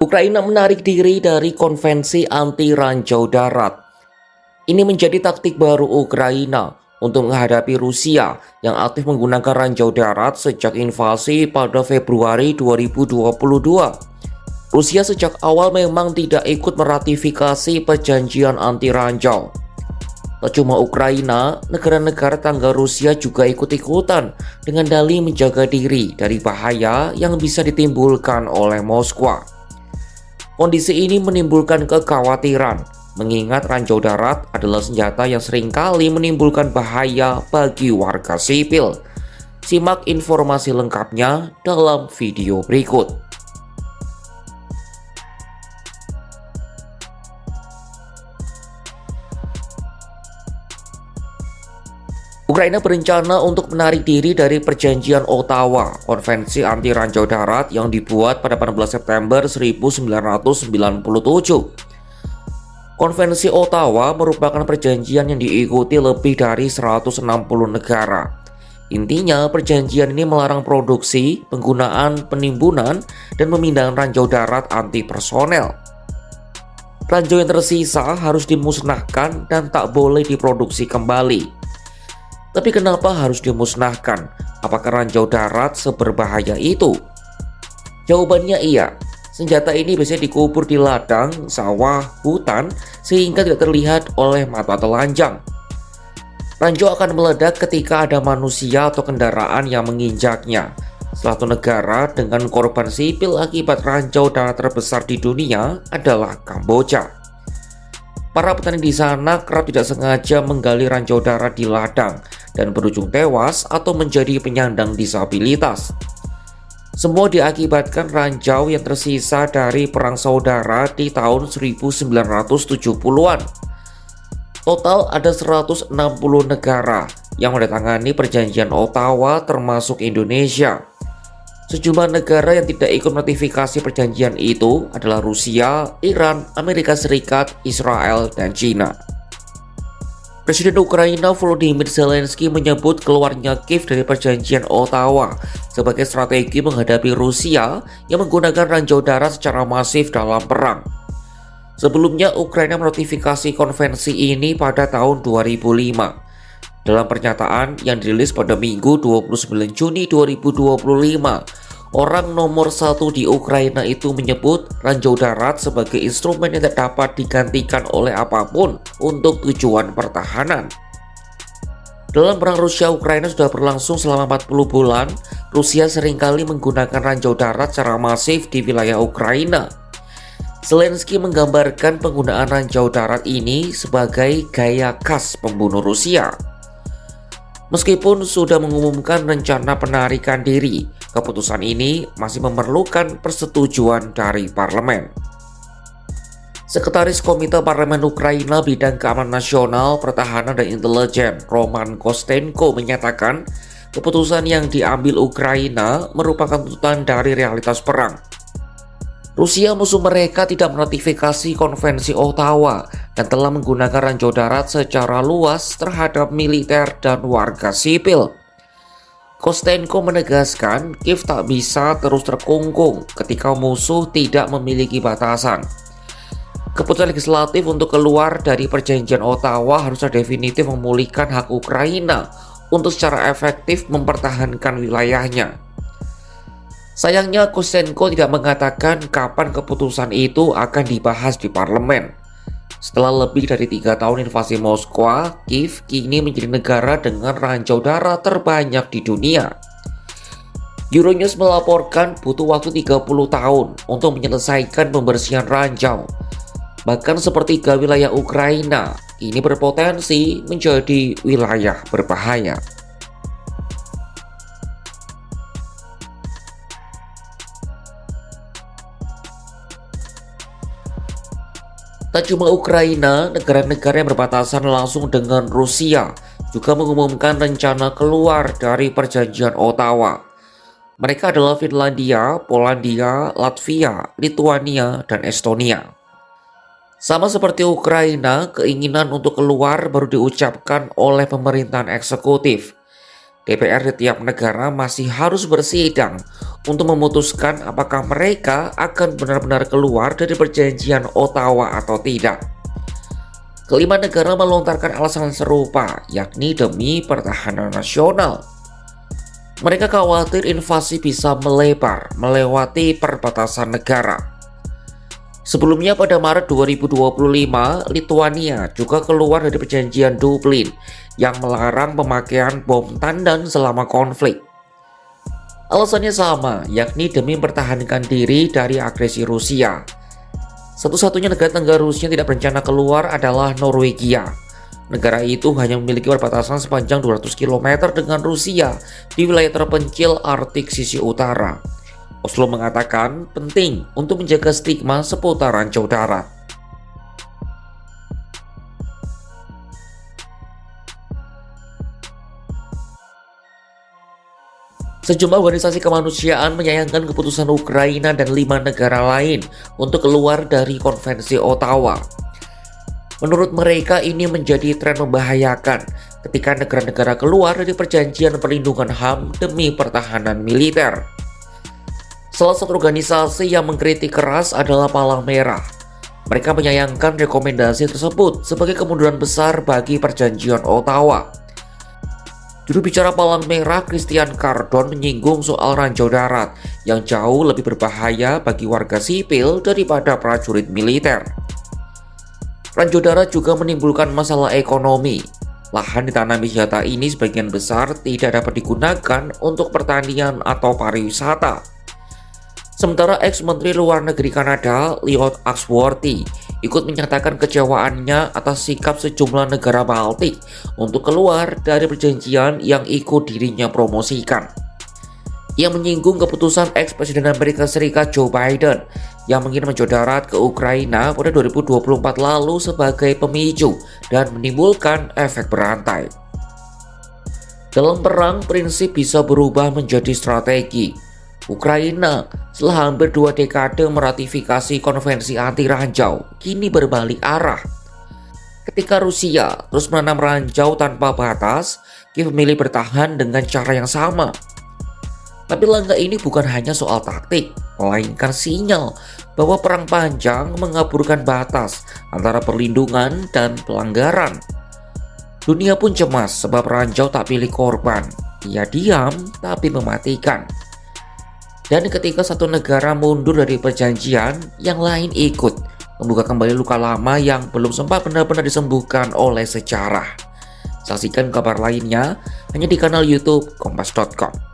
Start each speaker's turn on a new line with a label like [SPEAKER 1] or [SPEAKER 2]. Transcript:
[SPEAKER 1] Ukraina menarik diri dari konvensi anti ranjau darat. Ini menjadi taktik baru Ukraina untuk menghadapi Rusia yang aktif menggunakan ranjau darat sejak invasi pada Februari 2022. Rusia sejak awal memang tidak ikut meratifikasi perjanjian anti ranjau. Tak cuma Ukraina, negara-negara tangga Rusia juga ikut-ikutan dengan dalih menjaga diri dari bahaya yang bisa ditimbulkan oleh Moskwa. Kondisi ini menimbulkan kekhawatiran, mengingat ranjau darat adalah senjata yang seringkali menimbulkan bahaya bagi warga sipil. Simak informasi lengkapnya dalam video berikut. Ukraina berencana untuk menarik diri dari perjanjian Ottawa, konvensi anti ranjau darat yang dibuat pada 18 September 1997. Konvensi Ottawa merupakan perjanjian yang diikuti lebih dari 160 negara. Intinya, perjanjian ini melarang produksi, penggunaan, penimbunan, dan pemindahan ranjau darat anti personel. Ranjau yang tersisa harus dimusnahkan dan tak boleh diproduksi kembali. Tapi kenapa harus dimusnahkan? Apakah ranjau darat seberbahaya itu? Jawabannya iya. Senjata ini biasanya dikubur di ladang, sawah, hutan sehingga tidak terlihat oleh mata telanjang. Ranjau akan meledak ketika ada manusia atau kendaraan yang menginjaknya. Salah satu negara dengan korban sipil akibat ranjau darat terbesar di dunia adalah Kamboja. Para petani di sana kerap tidak sengaja menggali ranjau darat di ladang dan berujung tewas atau menjadi penyandang disabilitas. Semua diakibatkan ranjau yang tersisa dari perang saudara di tahun 1970-an. Total ada 160 negara yang menandatangani perjanjian Ottawa termasuk Indonesia. Sejumlah negara yang tidak ikut ratifikasi perjanjian itu adalah Rusia, Iran, Amerika Serikat, Israel, dan China. Presiden Ukraina Volodymyr Zelensky menyebut keluarnya Kiev dari perjanjian Ottawa sebagai strategi menghadapi Rusia yang menggunakan ranjau darat secara masif dalam perang. Sebelumnya, Ukraina meratifikasi konvensi ini pada tahun 2005. Dalam pernyataan yang dirilis pada Minggu 29 Juni 2025, orang nomor satu di Ukraina itu menyebut ranjau darat sebagai instrumen yang tidak dapat digantikan oleh apapun untuk tujuan pertahanan. Dalam perang Rusia-Ukraina sudah berlangsung selama 40 bulan, Rusia seringkali menggunakan ranjau darat secara masif di wilayah Ukraina. Zelensky menggambarkan penggunaan ranjau darat ini sebagai gaya khas pembunuh Rusia. Meskipun sudah mengumumkan rencana penarikan diri, keputusan ini masih memerlukan persetujuan dari parlemen. Sekretaris Komite Parlemen Ukraina Bidang Keamanan Nasional, Pertahanan dan Intelijen, Roman Kostenko menyatakan keputusan yang diambil Ukraina merupakan tuntutan dari realitas perang. Rusia musuh mereka tidak meratifikasi konvensi Ottawa dan telah menggunakan ranjau darat secara luas terhadap militer dan warga sipil. Kostenko menegaskan Kiev tak bisa terus terkungkung ketika musuh tidak memiliki batasan. Keputusan legislatif untuk keluar dari perjanjian Ottawa harusnya definitif memulihkan hak Ukraina untuk secara efektif mempertahankan wilayahnya. Sayangnya, Kostenko tidak mengatakan kapan keputusan itu akan dibahas di parlemen. Setelah lebih dari 3 tahun invasi Moskwa, Kiev kini menjadi negara dengan ranjau darat terbanyak di dunia. Euronews melaporkan butuh waktu 30 tahun untuk menyelesaikan pembersihan ranjau. Bahkan sepertiga wilayah Ukraina ini berpotensi menjadi wilayah berbahaya. Tak cuma Ukraina, negara-negara yang berbatasan langsung dengan Rusia juga mengumumkan rencana keluar dari perjanjian Ottawa. Mereka adalah Finlandia, Polandia, Latvia, Lituania, dan Estonia. Sama seperti Ukraina, keinginan untuk keluar baru diucapkan oleh pemerintahan eksekutif. DPR di tiap negara masih harus bersidang untuk memutuskan apakah mereka akan benar-benar keluar dari perjanjian Ottawa atau tidak. Kelima negara melontarkan alasan serupa, yakni demi pertahanan nasional. Mereka khawatir invasi bisa melebar melewati perbatasan negara. Sebelumnya pada Maret 2025, Lituania juga keluar dari perjanjian Dublin yang melarang pemakaian bom tandan selama konflik. Alasannya sama, yakni demi mempertahankan diri dari agresi Rusia. Satu-satunya negara Tenggara Rusia yang tidak berencana keluar adalah Norwegia. Negara itu hanya memiliki perbatasan sepanjang 200 km dengan Rusia di wilayah terpencil Arktik sisi utara. Oslo mengatakan penting untuk menjaga stigma seputar Ranjau Darat. Sejumlah organisasi kemanusiaan menyayangkan keputusan Ukraina dan 5 negara lain untuk keluar dari Konvensi Ottawa. Menurut mereka ini menjadi tren membahayakan ketika negara-negara keluar dari perjanjian perlindungan HAM demi pertahanan militer. Salah satu organisasi yang mengkritik keras adalah Palang Merah. Mereka menyayangkan rekomendasi tersebut sebagai kemunduran besar bagi perjanjian Ottawa. Juru bicara Palang Merah Christian Cardon menyinggung soal ranjau darat yang jauh lebih berbahaya bagi warga sipil daripada prajurit militer. Ranjau darat juga menimbulkan masalah ekonomi. Lahan ditanami senjata ini sebagian besar tidak dapat digunakan untuk pertanian atau pariwisata. Sementara ex-menteri luar negeri Kanada, Lloyd Axworthy, ikut menyatakan kecewaannya atas sikap sejumlah negara Baltik untuk keluar dari perjanjian yang ikut dirinya promosikan. Ia menyinggung keputusan ex-presiden Amerika Serikat Joe Biden yang mengirim ranjau darat ke Ukraina pada 2024 lalu sebagai pemicu dan menimbulkan efek berantai. Dalam perang, prinsip bisa berubah menjadi strategi. Ukraina setelah hampir 2 dekade meratifikasi konvensi anti ranjau, kini berbalik arah. Ketika Rusia terus menanam ranjau tanpa batas, Kiev memilih bertahan dengan cara yang sama. Tapi langkah ini bukan hanya soal taktik, melainkan sinyal bahwa perang panjang mengaburkan batas antara perlindungan dan pelanggaran. Dunia pun cemas sebab ranjau tak pilih korban. Ia diam tapi mematikan. Dan ketika satu negara mundur dari perjanjian, yang lain ikut, membuka kembali luka lama yang belum sempat benar-benar disembuhkan oleh sejarah. Saksikan kabar lainnya hanya di kanal YouTube Kompas.com.